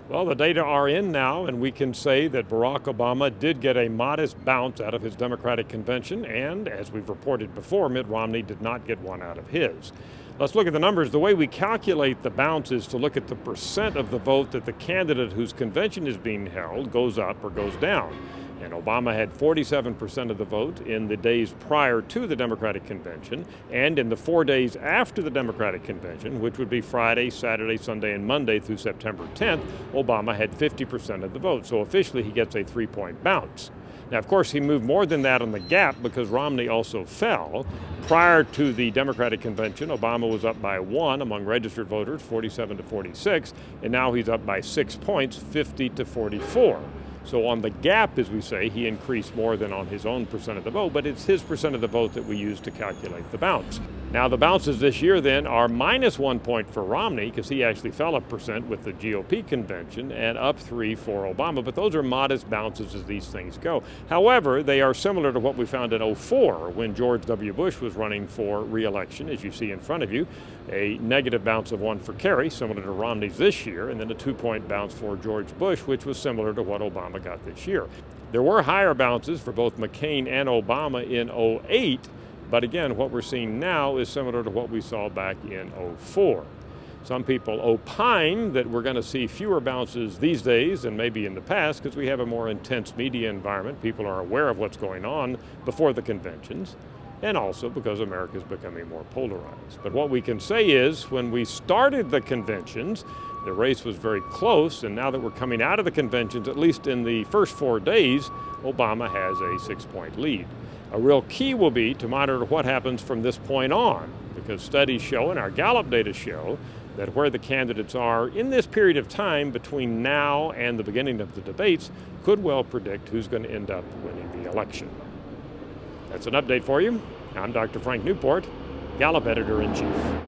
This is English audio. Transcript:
Well, the data are in now, and we can say that Barack Obama did get a modest bounce out of his Democratic convention, and as we've reported before, Mitt Romney did not get one out of his. Let's look at the numbers. The way we calculate the bounce is to look at the percent of the vote that the candidate whose convention is being held goes up or goes down. And Obama had 47% of the vote in the days prior to the Democratic convention, and in the 4 days after the Democratic convention, which would be Friday, Saturday, Sunday, and Monday through September 10th, Obama had 50% of the vote. So officially he gets a 3-point bounce. Now, of course, he moved more than that on the gap because Romney also fell. Prior to the Democratic convention, Obama was up by 1 among registered voters, 47 to 46, and now he's up by 6 points, 50 to 44. So on the gap, as we say, he increased more than on his own percent of the vote, but it's his percent of the vote that we use to calculate the bounce. Now the bounces this year then are -1 point for Romney, because he actually fell 1% with the GOP convention, and up 3 for Obama, but those are modest bounces as these things go. However, they are similar to what we found in 2004 when George W. Bush was running for re-election, as you see in front of you, a negative bounce of 1 for Kerry, similar to Romney's this year, and then a 2-point bounce for George Bush, which was similar to what Obama got this year. There were higher bounces for both McCain and Obama in 2008, but again, what we're seeing now is similar to what we saw back in 2004. Some people opine that we're going to see fewer bounces these days than maybe in the past because we have a more intense media environment. People are aware of what's going on before the conventions, and also because America is becoming more polarized. But what we can say is when we started the conventions, the race was very close, and now that we're coming out of the conventions, at least in the first 4 days, Obama has a 6-point lead. A real key will be to monitor what happens from this point on, because studies show, and our Gallup data show, that where the candidates are in this period of time between now and the beginning of the debates could well predict who's going to end up winning the election. That's an update for you. I'm Dr. Frank Newport, Gallup Editor-in-Chief.